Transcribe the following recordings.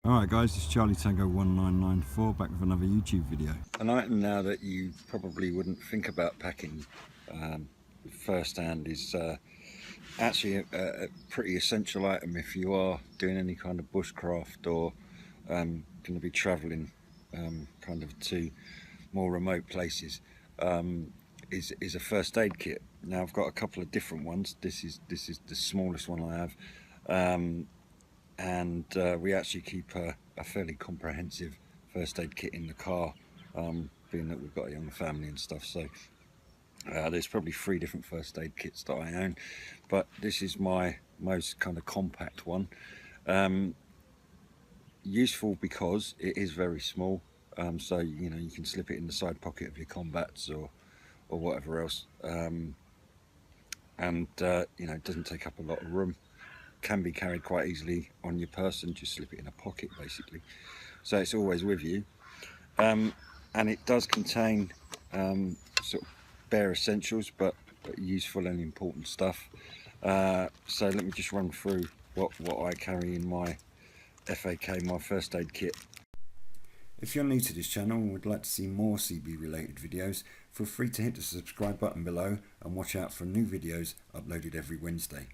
Alright guys, this is Charlie Tango 1994 back with another YouTube video. An item now that you probably wouldn't think about packing first hand is actually a pretty essential item if you are doing any kind of bushcraft or going to be travelling kind of to more remote places. Is a first aid kit. Now I've got a couple of different ones. This is the smallest one I have. And we actually keep a fairly comprehensive first aid kit in the car, being that we've got a young family and stuff. So there's probably 3 different first aid kits that I own, but this is my most kind of compact one. Useful because it is very small, so you know you can slip it in the side pocket of your combats or whatever else, and you know, it doesn't take up a lot of room. Can be carried quite easily on your person, just slip it in a pocket basically, so it's always with you, and it does contain sort of bare essentials but useful and important stuff. So let me just run through what I carry in my FAK, my first aid kit. If you're new to this channel and would like to see more CB related videos, feel free to hit the subscribe button below and watch out for new videos uploaded every Wednesday.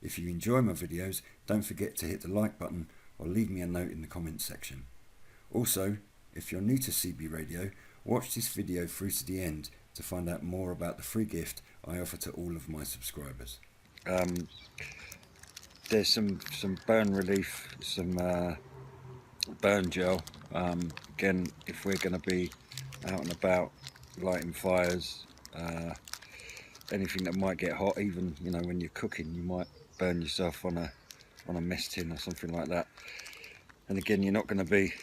If you enjoy my videos, don't forget to hit the like button or leave me a note in the comments section. Also, if you're new to CB Radio, watch this video through to the end to find out more about the free gift I offer to all of my subscribers. There's some burn relief, some burn gel. Again, if we're going to be out and about lighting fires, anything that might get hot, even you know when you're cooking you might burn yourself on a mess tin or something like that. And again, you're not going to be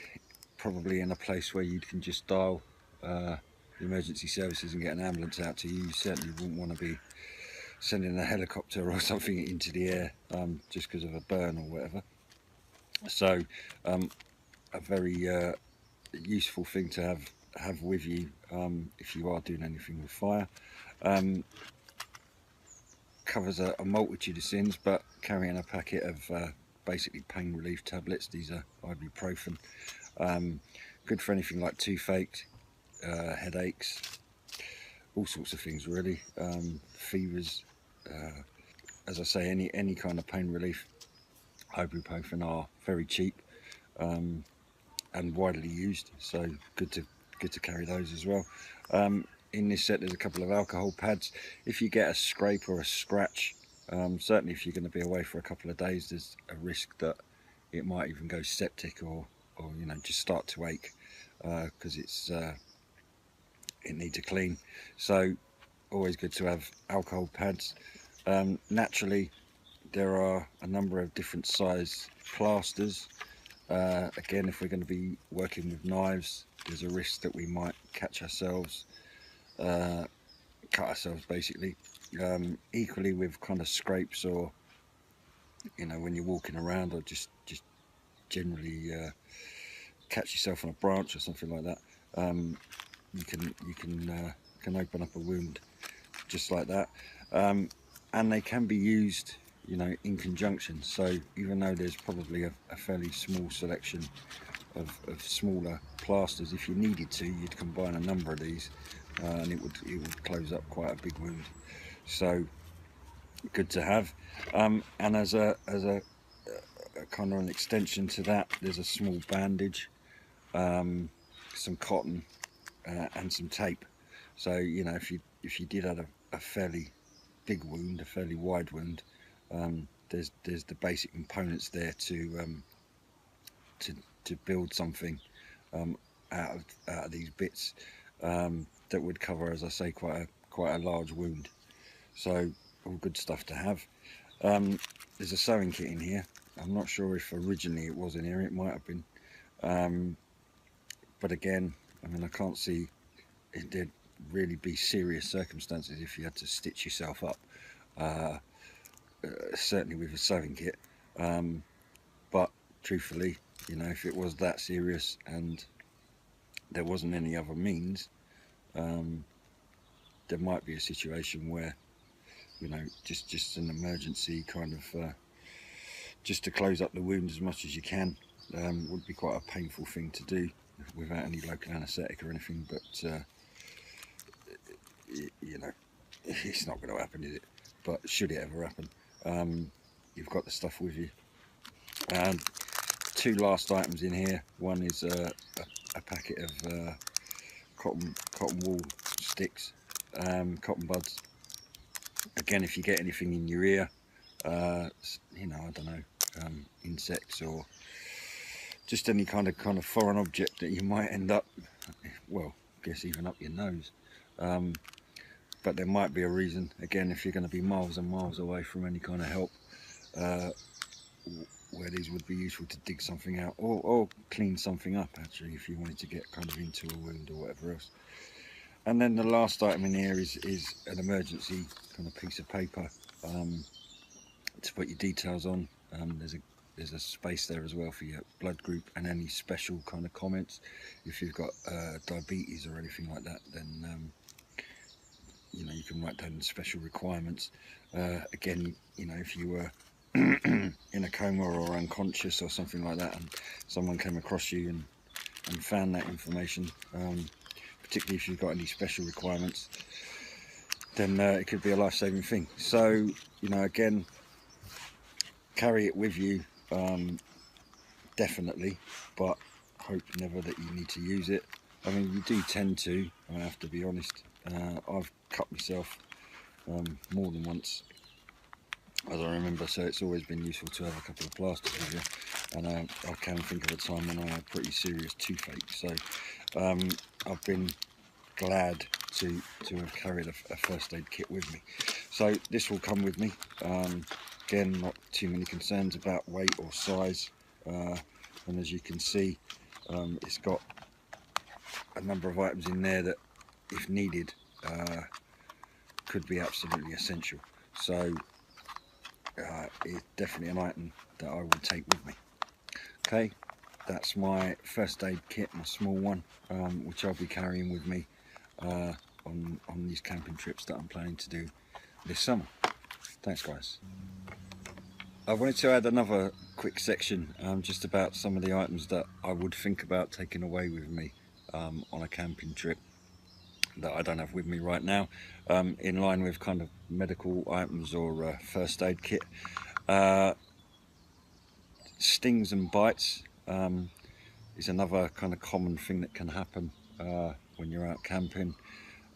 probably in a place where you can just dial the emergency services and get an ambulance out to you. You certainly wouldn't want to be sending a helicopter or something into the air just because of a burn or whatever. So a very useful thing to have with you if you are doing anything with fire. Covers a multitude of sins, but carrying a packet of basically pain relief tablets. These are ibuprofen, good for anything like toothache, headaches, all sorts of things really, fevers. As I say, any kind of pain relief, ibuprofen are very cheap and widely used, so good to carry those as well. In this set there's a couple of alcohol pads. If you get a scrape or a scratch, certainly if you're going to be away for a couple of days, there's a risk that it might even go septic or you know, just start to ache because it needs a clean. So always good to have alcohol pads. Naturally there are a number of different size plasters. Again, if we're going to be working with knives, there's a risk that we might catch ourselves, cut ourselves basically. Equally with kind of scrapes, or you know, when you're walking around, or just generally catch yourself on a branch or something like that, you can open up a wound just like that. And they can be used, you know, in conjunction. So even though there's probably a fairly small selection of smaller plasters, if you needed to, you'd combine a number of these and it would close up quite a big wound. So good to have. And as a kind of an extension to that, there's a small bandage, some cotton, and some tape. So you know, if you did have a fairly big wound, a fairly wide wound, there's the basic components there to build something out of these bits that would cover, as I say, quite a large wound. So all good stuff to have. There's a sewing kit in here. I'm not sure if originally it was in here, it might have been, but again, I mean, I can't see it did really be serious circumstances if you had to stitch yourself up, certainly with a sewing kit, but truthfully, you know, if it was that serious and there wasn't any other means, there might be a situation where, you know, just an emergency kind of just to close up the wound as much as you can, Would be quite a painful thing to do without any local anaesthetic or anything, but you know, it's not going to happen, is it? But should it ever happen, you've got the stuff with you. And two last items in here. One is a packet of cotton wool sticks, cotton buds. Again, if you get anything in your ear, you know, I don't know, insects or just any kind of foreign object that you might end up, well, I guess even up your nose. But there might be a reason, again, if you're going to be miles and miles away from any kind of help, where these would be useful to dig something out or clean something up, actually, if you wanted to get kind of into a wound or whatever else. And then the last item in here is an emergency kind of piece of paper to put your details on. There's a space there as well for your blood group and any special kind of comments. If you've got diabetes or anything like that, then you know, you can write down special requirements. Again, you know, if you were in a coma or unconscious or something like that, and someone came across you and found that information, particularly if you've got any special requirements, then it could be a life-saving thing. So, you know, again, carry it with you, definitely, but hope never that you need to use it. I mean, you do tend to, I have to be honest. I've cut myself more than once, as I remember, so it's always been useful to have a couple of plasters with you. And I can think of a time when I had pretty serious toothache, so I've been glad to have carried a first aid kit with me. So this will come with me. Again, not too many concerns about weight or size, and as you can see, it's got a number of items in there that, if needed, could be absolutely essential. So it's definitely an item that I will take with me. Okay, that's my first aid kit, my small one, which I'll be carrying with me on these camping trips that I'm planning to do this summer. Thanks, guys. I wanted to add another quick section just about some of the items that I would think about taking away with me on a camping trip that I don't have with me right now, in line with kind of medical items or first aid kit. Stings and bites is another kind of common thing that can happen when you're out camping.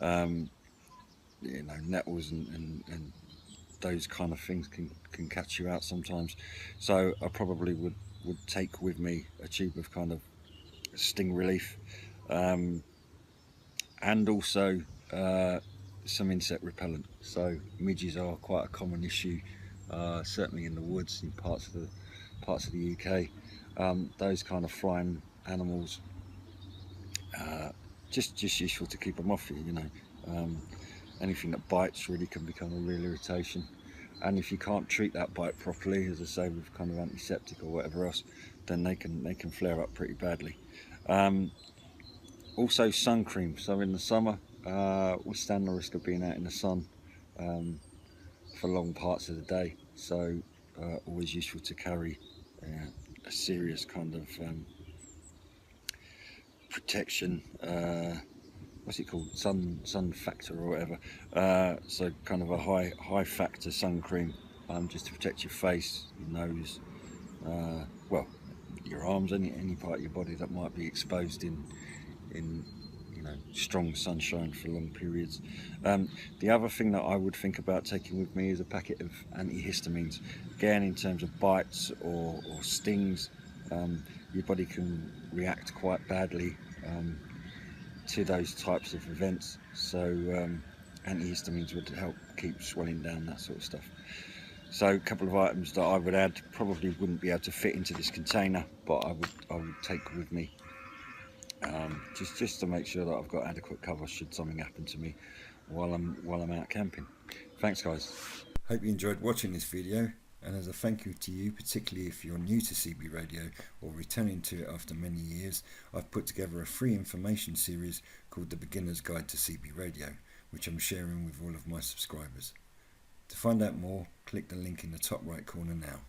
You know, nettles and those kind of things can catch you out sometimes. So I probably would take with me a tube of kind of sting relief, and also some insect repellent. So midges are quite a common issue, certainly in the woods in parts of the UK. Those kind of flying animals, just useful to keep them off you know. Anything that bites really can become a real irritation, and if you can't treat that bite properly, as I say, with kind of antiseptic or whatever else, then they can flare up pretty badly. Also sun cream. So in the summer, we stand the risk of being out in the sun for long parts of the day, so always useful to carry a serious kind of protection, what's it called, sun factor or whatever, so kind of a high factor sun cream, just to protect your face, your nose, well, your arms, any part of your body that might be exposed in you know, strong sunshine for long periods. The other thing that I would think about taking with me is a packet of antihistamines. Again, in terms of bites or stings, your body can react quite badly to those types of events, so antihistamines would help keep swelling down, that sort of stuff. So a couple of items that I would add, probably wouldn't be able to fit into this container, but I would take with me, just to make sure that I've got adequate cover should something happen to me while I'm out camping. Thanks, guys. Hope you enjoyed watching this video, and as a thank you to you, particularly if you're new to CB Radio or returning to it after many years, I've put together a free information series called The Beginner's Guide to CB Radio, which I'm sharing with all of my subscribers. To find out more, click the link in the top right corner now.